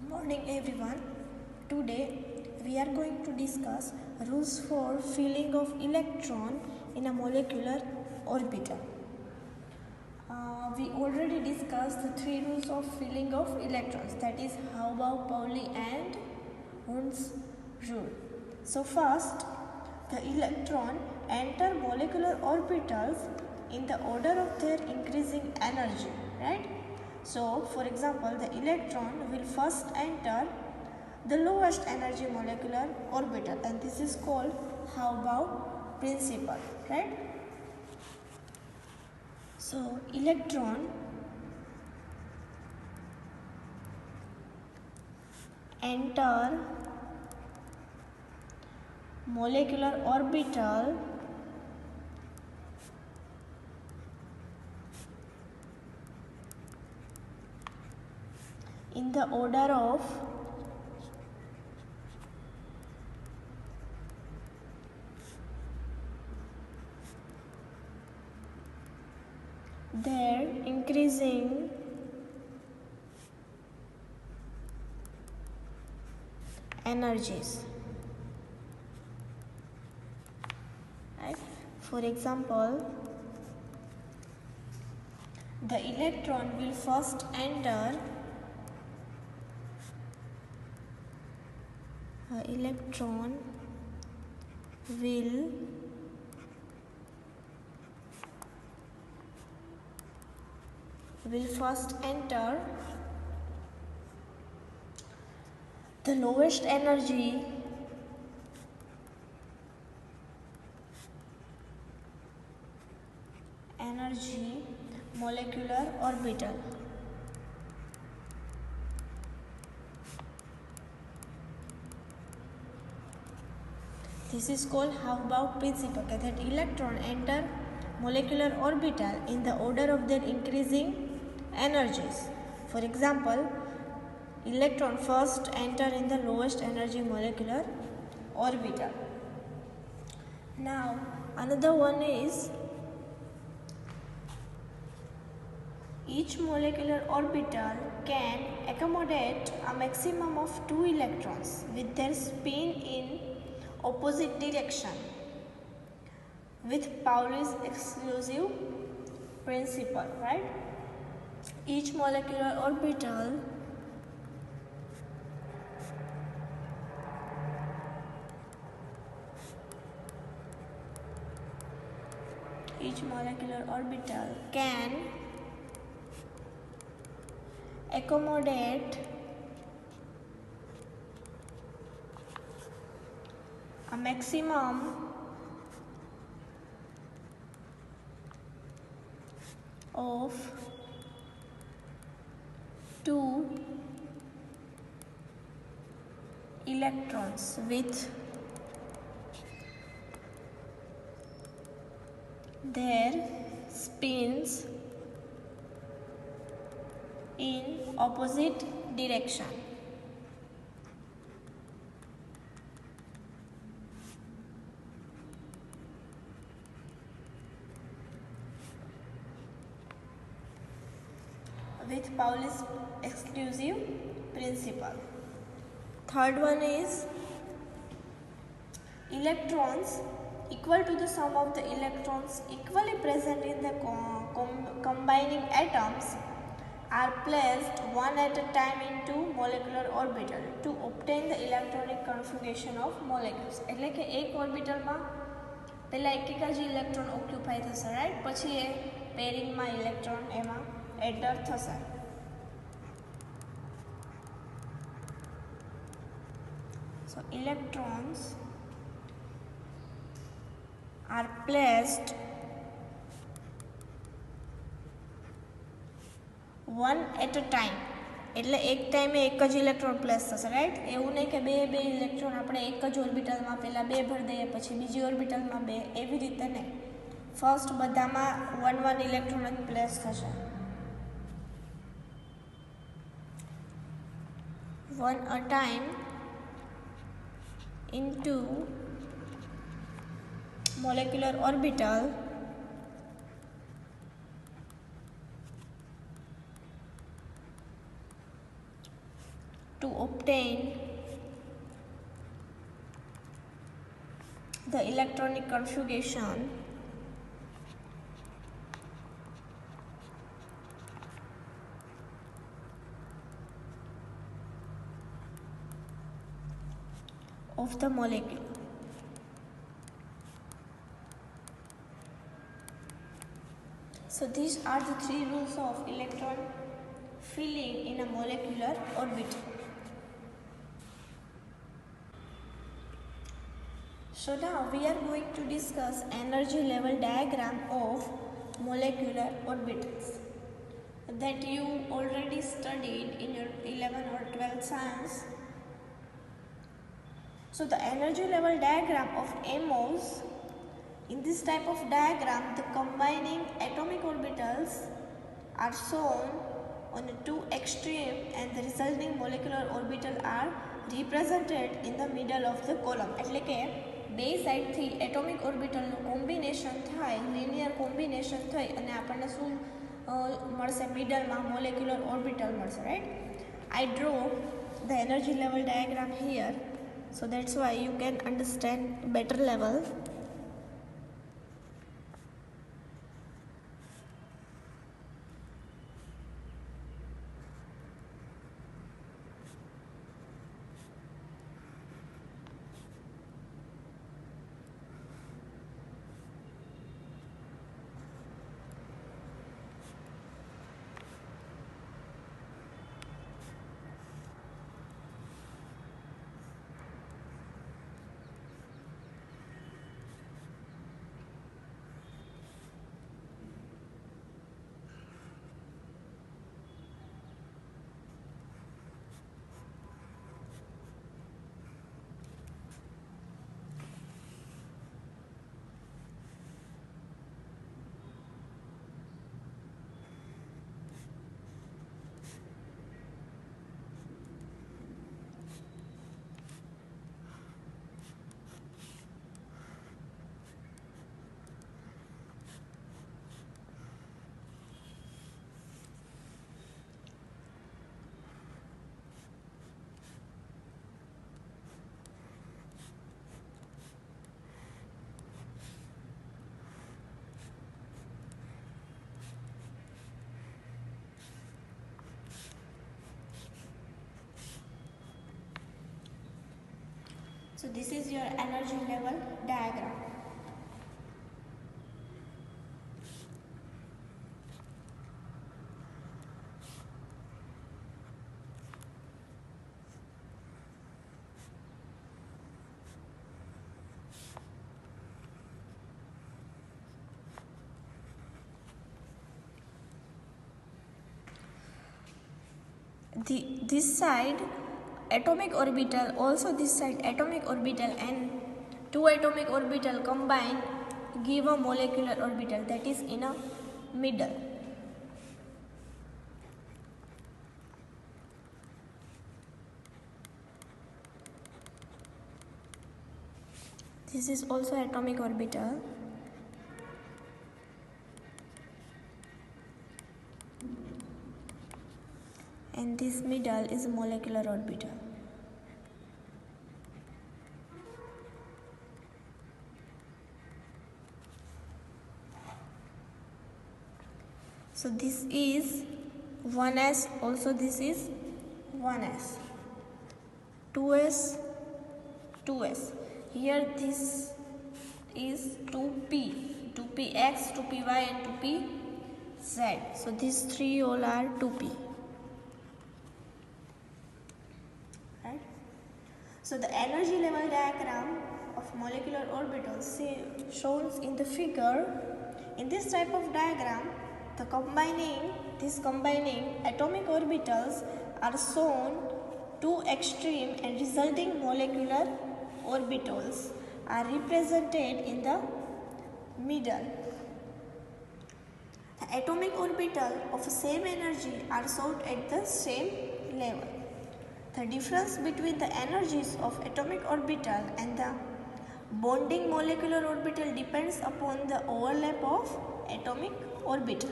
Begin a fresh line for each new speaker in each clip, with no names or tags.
Morning everyone. Today we are going to discuss rules for filling of electron in a molecular orbital. We already discussed the three rules of filling of electrons, that is Hausboff, Pauli and Hund's rule. So first, the electron enter molecular orbitals in the order of their increasing energy, right? So, for example, the electron will first enter the lowest energy molecular orbital, and this is called Hausboff principle, right? So, electron enter molecular orbital in the order of their increasing energies, right? For example, the electron will first enter will first enter the lowest energy molecular orbital. This is called Hausboff principle, that electron enter molecular orbital in the order of their increasing energies. For example, electron first enter in the lowest energy molecular orbital. Now, another one is each molecular orbital can accommodate a maximum of 2 electrons with their spin in opposite direction with Pauli's exclusive principle, right? Each molecular orbital can accommodate a maximum of 2 electrons with their spins in opposite direction. With Pauli's exclusive principle. Third one is electrons equal to the sum of the electrons equally present in the combining atoms are placed one at a time into molecular orbital to obtain the electronic configuration of molecules. એટલે કે એક ઓર્બિટલમાં પહેલા એક જ electron occupy થશે, right? પછી એ પેરિંગમાં electron એમાં enter થશે. So electrons are placed one at a time. એટલે એક ટાઈમે એક જ ઇલેક્ટ્રોન પ્લેસ થશે, રાઈટ? એવું નહીં કે બે ઇલેક્ટ્રોન આપણે એક જ ઓર્બિટલમાં પહેલાં બે ભરી દઈએ પછી બીજી ઓર્બિટલમાં બે, એવી રીતે નહીં. ફર્સ્ટ બધામાં વન ઇલેક્ટ્રોન જ પ્લેસ થશે. One a time into molecular orbital to obtain the electronic configuration of the molecule. So these are the three rules of electron filling in a molecular orbital. So now we are going to discuss energy level diagram of molecular orbitals that you already studied in your 11th or 12th science. So the energy level diagram of MOs, in this type of diagram the combining atomic orbitals are shown on the two extreme and the resulting molecular orbital are represented in the middle of the column. એટલે કે બે સાઇડથી atomic ઓર્બિટલનું combination થાય, linear combination થઈ અને આપણને શું મળશે? મિડલમાં molecular orbital મળશે, right? I draw the energy level diagram here, so that's why you can understand better level. So this is your energy level diagram. This side atomic orbital, also this side atomic orbital, and two atomic orbital combine give a molecular orbital that is in a middle. This is also atomic orbital. And this middle is a molecular orbital. So this is 1s, also this is 1s, 2s, 2s. Here this is 2p, 2px, 2py and 2pz. So these three all are 2p. Right? So the energy level diagram of molecular orbitals shown in the figure. In this type of diagram, these combining atomic orbitals are shown two extreme and resulting molecular orbitals are represented in the middle. The atomic orbital of same energy are shown at the same level. The difference between the energies of atomic orbital and the bonding molecular orbital depends upon the overlap of atomic orbital.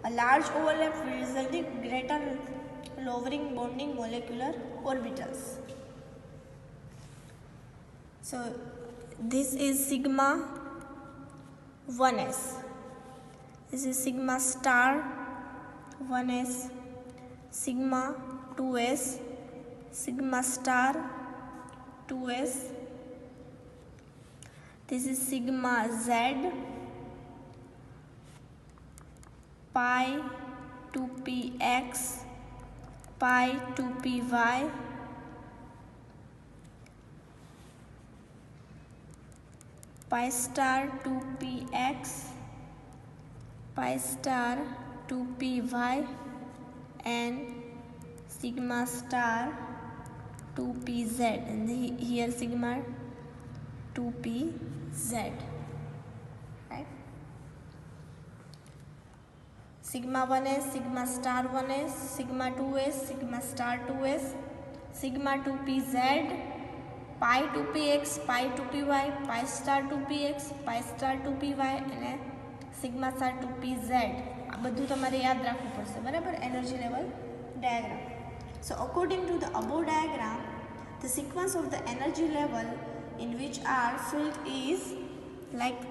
A large overlap will result in greater lowering bonding molecular orbitals. So this is sigma 1s. This is sigma star 1s, sigma 2s, sigma star 2s. This is sigma z, pi 2px, pi 2py, pi star 2px, pi star 2py, and sigma star 2pz, and here sigma 2pz, right? Sigma 1s, sigma star 1s, sigma 2s, sigma star 2s, sigma 2pz, pi 2px, pi 2py, pi star 2px, pi star 2py અને sigma star 2pz. આ બધું તમારે યાદ રાખવું પડશે, બરાબર, energy level diagram. So according to the above diagram, the sequence of the energy level in which are filled is like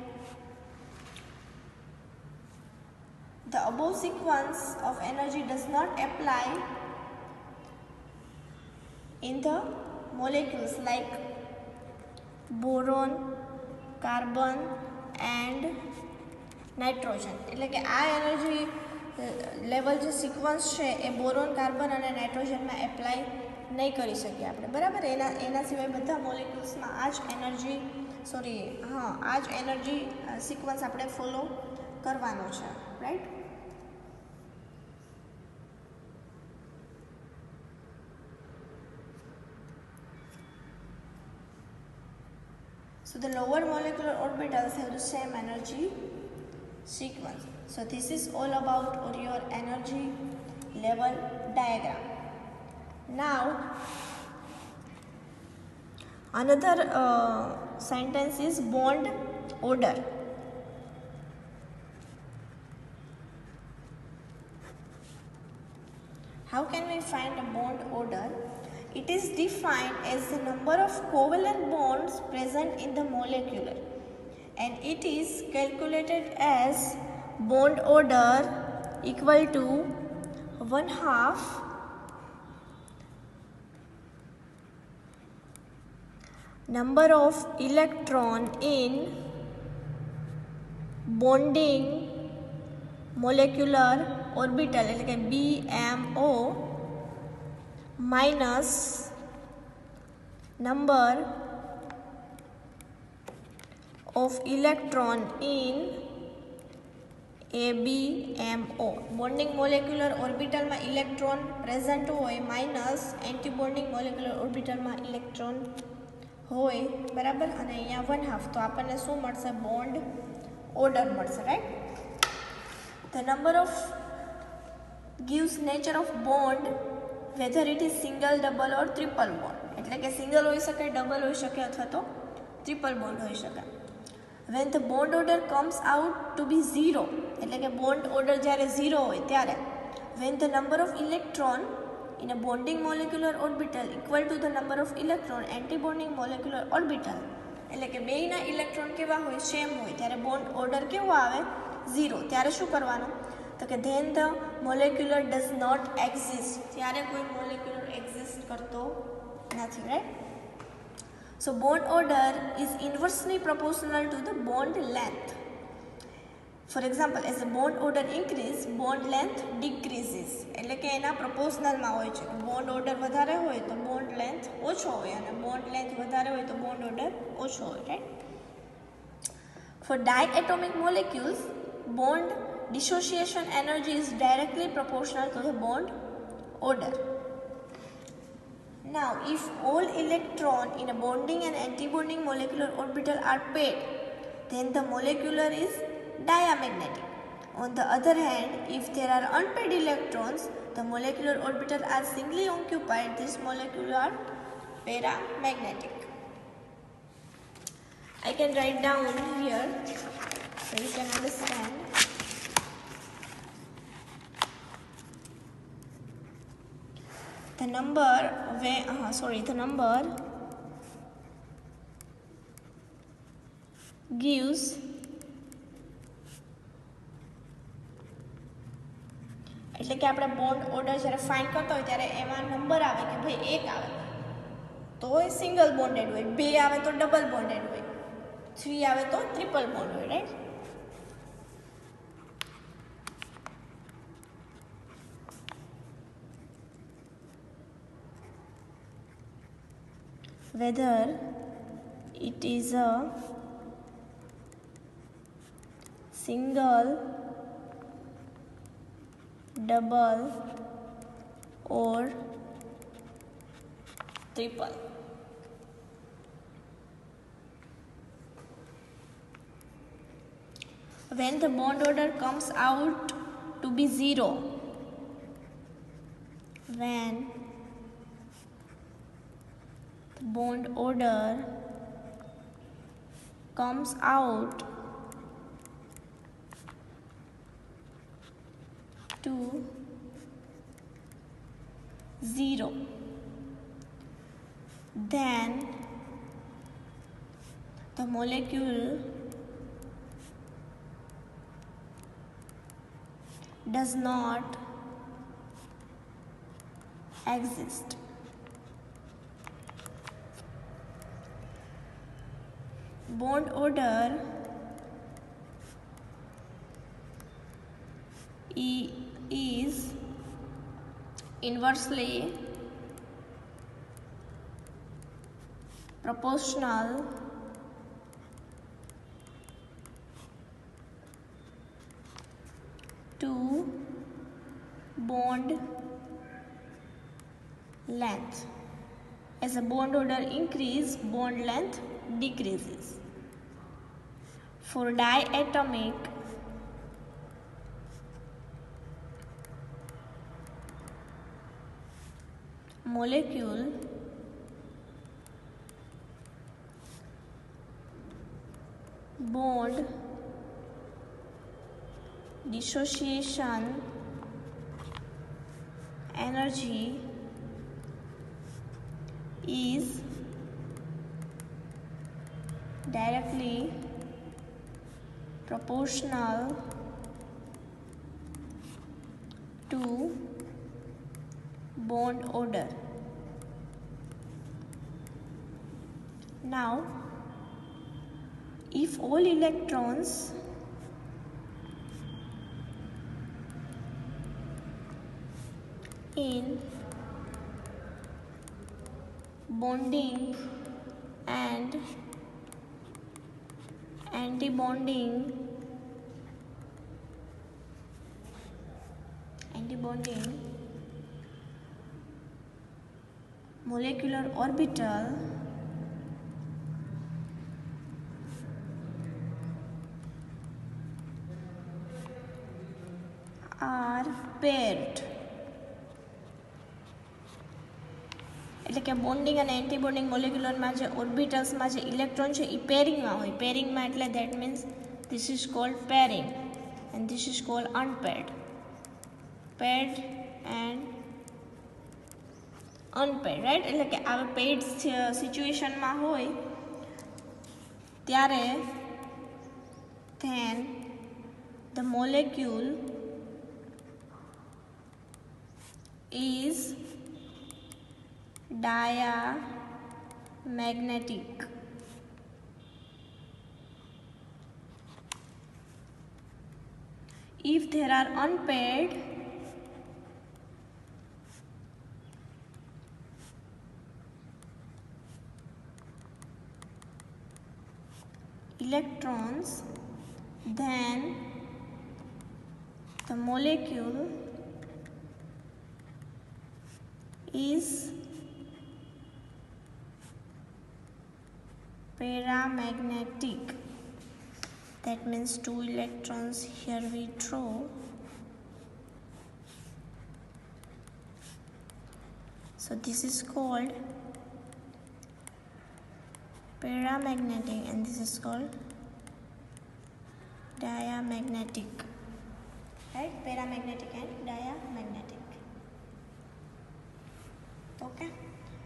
the above sequence of energy does not apply in the molecules like boron, carbon and nitrogen. એટલે કે આ energy level જે sequence છે એ boron, carbon અને નાઇટ્રોજનમાં apply નહીં કરી શકીએ આપણે, બરાબર. એના સિવાય બધા મોલિક્યુલ્સમાં આ જ એનર્જી સિક્વન્સ આપણે ફોલો કરવાનો છે, right. So the lower molecular orbitals have the same energy sequence. So this is all about your energy level diagram. Now another sentence is bond order. How can we find a bond order? It is defined as the number of covalent bonds present in the molecule, and it is calculated as bond order equal to 1/2 number of electron in bonding molecular orbital, એટલે કે BMO, minus number of electron in ABMO. Bonding molecular ઓર્બિટલમાં electron present હોય minus anti bonding molecular ઓર્બિટલમાં electron હોય, બરાબર. અને અહીંયા 1/2, તો આપણને શું મળશે? બોન્ડ ઓર્ડર મળશે, right. The number of gives nature of bond whether it is single, double or triple bond. એટલે કે સિંગલ હોઈ શકે, ડબલ હોઈ શકે અથવા તો ટ્રિપલ બોન્ડ હોઈ શકે. when the bond order comes out to be 0, એટલે કે બોન્ડ ઓર્ડર જ્યારે 0 હોય ત્યારે when the number of electron in a bonding molecular orbital equal to the number of electron anti-bonding molecular orbital, એટલે કે બેયના electron કેવા હોય? સેમ હોય. ત્યારે બોન્ડ ઓર્ડર કેવો આવે? 0. ત્યારે શું કરવાનું? તો કે then the molecular does not exist, ત્યારે કોઈ મોલેક્યુલર એક્ઝિસ્ટ કરતો નથી, right. So bond order is inversely proportional to the bond length. For example, as the bond order increase, bond length decreases. એટલે કે એના પ્રપોર્શનલમાં હોય છે. બોન્ડ ઓર્ડર વધારે હોય તો બોન્ડ લેન્થ ઓછો હોય, અને બોન્ડ લેન્થ વધારે હોય તો બોન્ડ ઓર્ડર ઓછો હોય, right. For diatomic molecules, bond dissociation energy is directly proportional to the bond order. Now, if all electrons in a bonding and anti-bonding molecular orbital are paired, then the molecular is diamagnetic. On the other hand, if there are unpaired electrons, the molecular orbital are singly occupied, these molecules are paramagnetic. I can write down here so you can understand. the number gives એટલે કે આપણે bond order જ્યારે find કરતા હોય ત્યારે એમાં number આવે કે ભાઈ 1 આવે તો એ સિંગલ બોન્ડેડ હોય, 2 આવે તો ડબલ બોન્ડેડ હોય, 3 આવે તો ટ્રિપલ બોન્ડ હોય, right? Whether it is a single, double or triple. When the bond order comes out to be 0, when the bond order comes out to 0, then the molecule does not exist. Bond order is inversely proportional to bond length. As the bond order increases, bond length decreases. For diatomic molecule, bond dissociation energy is directly proportional to bond order. Now, if all electrons in bonding and antibonding molecular orbital are paired, એટલે કે bonding અને એન્ટીબોન્ડિંગ મોલેક્યુલરમાં જે ઓર્બિટલ્સમાં જે electron છે એ પેરિંગમાં હોય. પેરિંગમાં એટલે that means this is called pairing and this is called unpaired. Paired and unpaired, right? એટલે કે આ પેર્ડ સિચ્યુએશનમાં હોય ત્યારે then the molecule is diamagnetic. If there are unpaired electrons, then the molecule is paramagnetic. That means 2 electrons here we draw. So this is called paramagnetic and this is called diamagnetic, right? Paramagnetic and diamagnetic. Okay.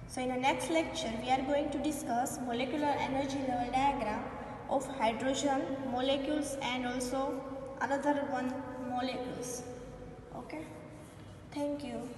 So in the next lecture we are going to discuss molecular energy level diagram of hydrogen molecules and also another one molecules. Okay. Thank you.